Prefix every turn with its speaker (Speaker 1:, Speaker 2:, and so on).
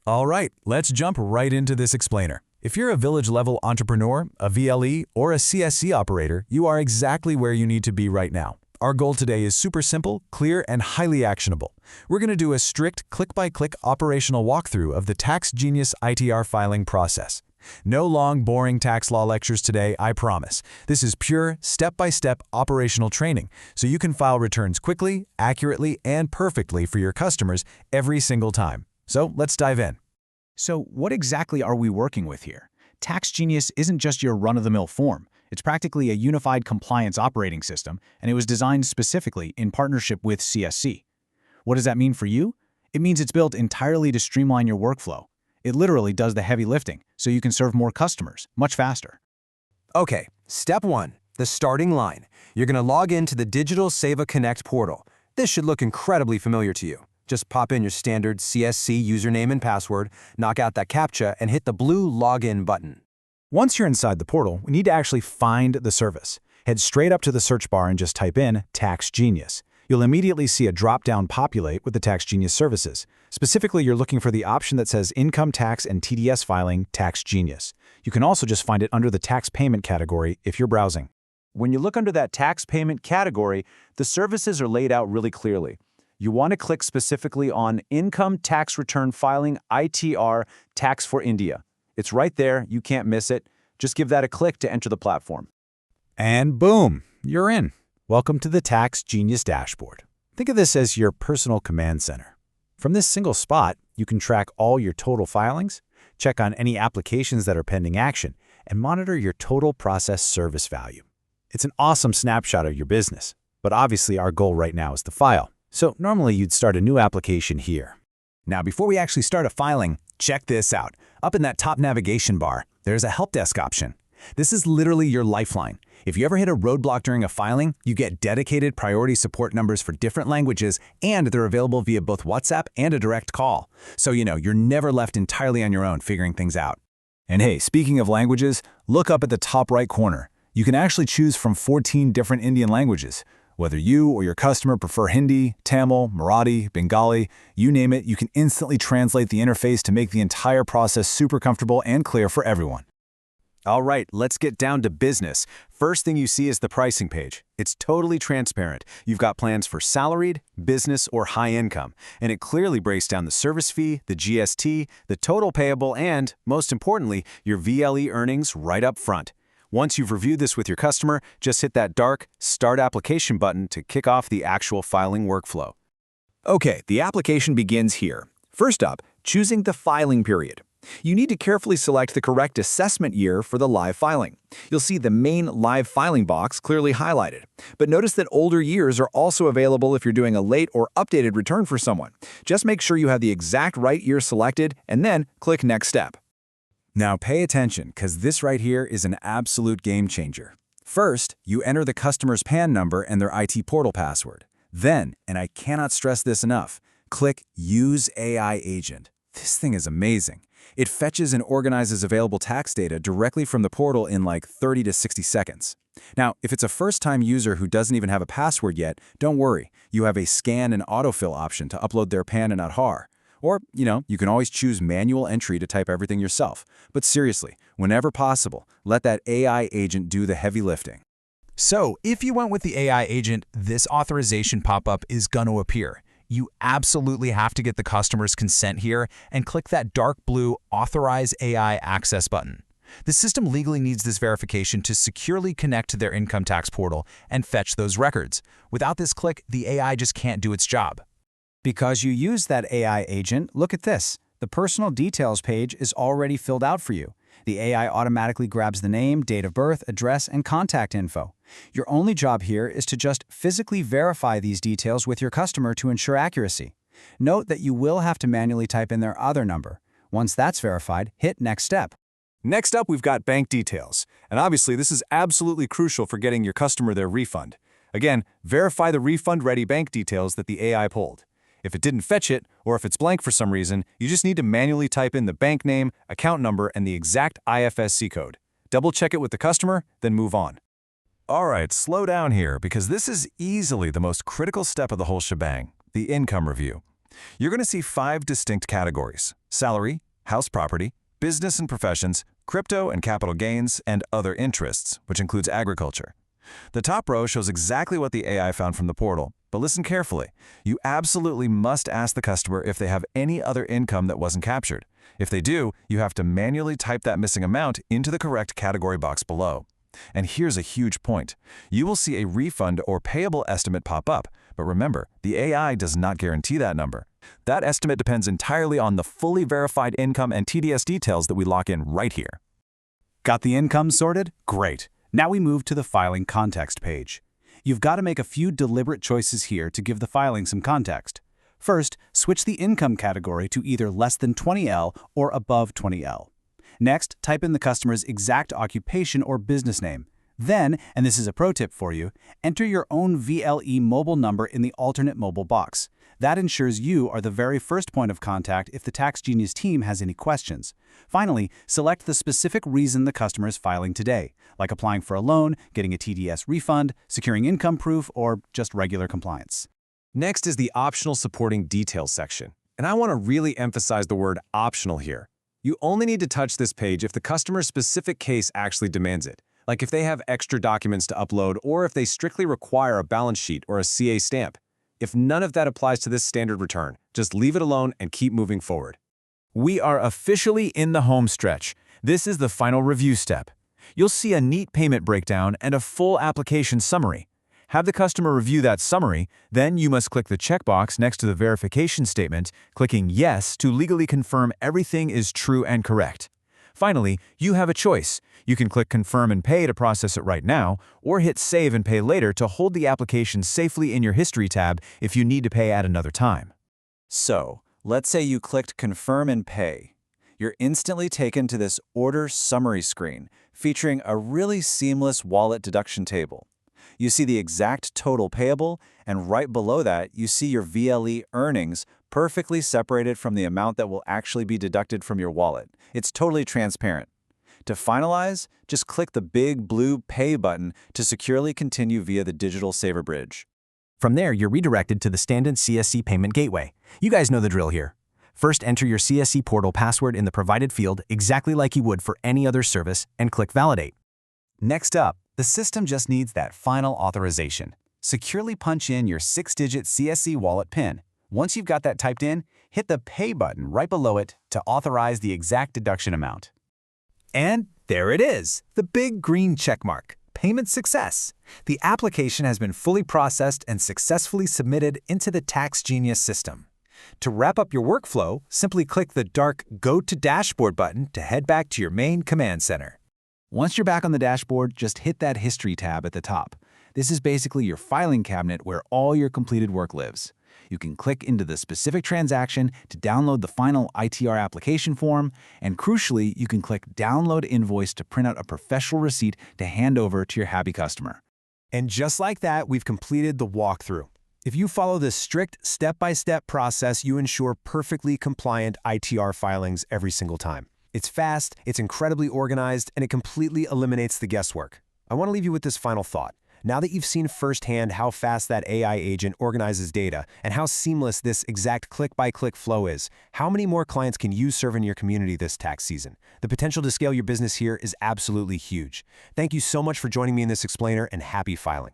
Speaker 1: All right, let's jump right into this explainer. If you're a village-level entrepreneur, a VLE, or a CSC operator, you are exactly where you need to be right now. Our goal today is super simple, clear, and highly actionable. We're going to do a strict click-by-click operational walkthrough of the Tax Genius ITR filing process. No long, boring tax law lectures today, I promise. This is pure, step-by-step operational training, so you can file returns quickly, accurately, and perfectly for your customers every single time. So let's dive in.
Speaker 2: So what exactly are we working with here? Tax Genius isn't just your run-of-the-mill form. It's practically a unified compliance operating system, and it was designed specifically in partnership with CSC. What does that mean for you? It means it's built entirely to streamline your workflow. It literally does the heavy lifting, so you can serve more customers much faster.
Speaker 3: Okay, step 1, the starting line. You're going to log into the Digital Seva Connect portal. This should look incredibly familiar to you. Just pop in your standard CSC username and password, knock out that CAPTCHA, and hit the blue Login button.
Speaker 2: Once you're inside the portal, we need to actually find the service. Head straight up to the search bar and just type in Tax Genius. You'll immediately see a drop-down populate with the Tax Genius services. Specifically, you're looking for the option that says Income Tax and TDS Filing Tax Genius. You can also just find it under the Tax Payment category if you're browsing.
Speaker 4: When you look under that Tax Payment category, the services are laid out really clearly. You want to click specifically on Income Tax Return Filing ITR Tax for India. It's right there, you can't miss it. Just give that a click to enter the platform.
Speaker 2: And boom, you're in. Welcome to the Tax Genius dashboard. Think of this as your personal command center. From this single spot, you can track all your total filings, check on any applications that are pending action, and monitor your total process service value. It's an awesome snapshot of your business, but obviously our goal right now is to file. So normally you'd start a new application here.
Speaker 1: Now, before we actually start a filing, check this out. Up in that top navigation bar, there's a help desk option. This is literally your lifeline. If you ever hit a roadblock during a filing, you get dedicated priority support numbers for different languages, and they're available via both WhatsApp and a direct call. So you're never left entirely on your own figuring things out.
Speaker 5: And hey, speaking of languages, look up at the top right corner. You can actually choose from 14 different Indian languages. Whether you or your customer prefer Hindi, Tamil, Marathi, Bengali, you name it, you can instantly translate the interface to make the entire process super comfortable and clear for everyone.
Speaker 4: All right, let's get down to business. First thing you see is the pricing page. It's totally transparent. You've got plans for salaried, business, or high income, and it clearly breaks down the service fee, the GST, the total payable, and, most importantly, your VLE earnings right up front. Once you've reviewed this with your customer, just hit that dark Start Application button to kick off the actual filing workflow.
Speaker 5: Okay, the application begins here. First up, choosing the filing period. You need to carefully select the correct assessment year for the live filing. You'll see the main live filing box clearly highlighted. But notice that older years are also available if you're doing a late or updated return for someone. Just make sure you have the exact right year selected and then click Next Step.
Speaker 1: Now pay attention, because this right here is an absolute game changer. First, you enter the customer's PAN number and their IT portal password. Then, and I cannot stress this enough, click Use AI Agent. This thing is amazing. It fetches and organizes available tax data directly from the portal in like 30 to 60 seconds. Now, if it's a first-time user who doesn't even have a password yet, don't worry. You have a scan and autofill option to upload their PAN and Aadhaar. Or, you can always choose manual entry to type everything yourself. But seriously, whenever possible, let that AI agent do the heavy lifting.
Speaker 6: So, if you went with the AI agent, this authorization pop-up is going to appear. You absolutely have to get the customer's consent here and click that dark blue Authorize AI Access button. The system legally needs this verification to securely connect to their income tax portal and fetch those records. Without this click, the AI just can't do its job.
Speaker 2: Because you use that AI agent, look at this. The personal details page is already filled out for you. The AI automatically grabs the name, date of birth, address, and contact info. Your only job here is to just physically verify these details with your customer to ensure accuracy. Note that you will have to manually type in their Aadhaar number. Once that's verified, hit Next Step.
Speaker 4: Next up, we've got bank details. And obviously, this is absolutely crucial for getting your customer their refund. Again, verify the refund-ready bank details that the AI pulled. If it didn't fetch it, or if it's blank for some reason, you just need to manually type in the bank name, account number, and the exact IFSC code. Double-check it with the customer, then move on.
Speaker 1: All right, slow down here, because this is easily the most critical step of the whole shebang, the income review.
Speaker 7: You're going to see 5 distinct categories: salary, house property, business and professions, crypto and capital gains, and other interests, which includes agriculture. The top row shows exactly what the AI found from the portal, but listen carefully. You absolutely must ask the customer if they have any other income that wasn't captured. If they do, you have to manually type that missing amount into the correct category box below. And here's a huge point. You will see a refund or payable estimate pop up, but remember, the AI does not guarantee that number. That estimate depends entirely on the fully verified income and TDS details that we lock in right here.
Speaker 2: Got the income sorted? Great. Now we move to the filing context page. You've got to make a few deliberate choices here to give the filing some context. First, switch the income category to either less than 20L or above 20L. Next, type in the customer's exact occupation or business name. Then, and this is a pro tip for you, enter your own VLE mobile number in the alternate mobile box. That ensures you are the very first point of contact if the Tax Genius team has any questions. Finally, select the specific reason the customer is filing today, like applying for a loan, getting a TDS refund, securing income proof, or just regular compliance.
Speaker 3: Next is the optional supporting details section. And I want to really emphasize the word optional here. You only need to touch this page if the customer's specific case actually demands it, like if they have extra documents to upload or if they strictly require a balance sheet or a CA stamp. If none of that applies to this standard return, just leave it alone and keep moving forward.
Speaker 5: We are officially in the home stretch. This is the final review step. You'll see a neat payment breakdown and a full application summary. Have the customer review that summary, then you must click the checkbox next to the verification statement, clicking Yes to legally confirm everything is true and correct. Finally, you have a choice. You can click Confirm and Pay to process it right now, or hit Save and Pay later to hold the application safely in your History tab if you need to pay at another time.
Speaker 1: So, let's say you clicked Confirm and Pay. You're instantly taken to this Order Summary screen, featuring a really seamless wallet deduction table. You see the exact total payable, and right below that, you see your VLE earnings perfectly separated from the amount that will actually be deducted from your wallet. It's totally transparent. To finalize, just click the big blue Pay button to securely continue via the digital saver bridge.
Speaker 3: From there, you're redirected to the standard CSC payment gateway. You guys know the drill here. First, enter your CSC portal password in the provided field exactly like you would for any other service and click Validate.
Speaker 2: Next up, the system just needs that final authorization. Securely punch in your 6-digit CSC wallet PIN. Once you've got that typed in, hit the Pay button right below it to authorize the exact deduction amount.
Speaker 8: And there it is, the big green check mark. Payment success. The application has been fully processed and successfully submitted into the Tax Genius system. To wrap up your workflow, simply click the dark Go to Dashboard button to head back to your main command center.
Speaker 2: Once you're back on the dashboard, just hit that History tab at the top. This is basically your filing cabinet where all your completed work lives. You can click into the specific transaction to download the final ITR application form, and crucially, you can click Download Invoice to print out a professional receipt to hand over to your happy customer.
Speaker 3: And just like that, we've completed the walkthrough. If you follow this strict step-by-step process, you ensure perfectly compliant ITR filings every single time. It's fast, it's incredibly organized, and it completely eliminates the guesswork. I want to leave you with this final thought. Now that you've seen firsthand how fast that AI agent organizes data and how seamless this exact click-by-click flow is, how many more clients can you serve in your community this tax season? The potential to scale your business here is absolutely huge. Thank you so much for joining me in this explainer, and happy filing.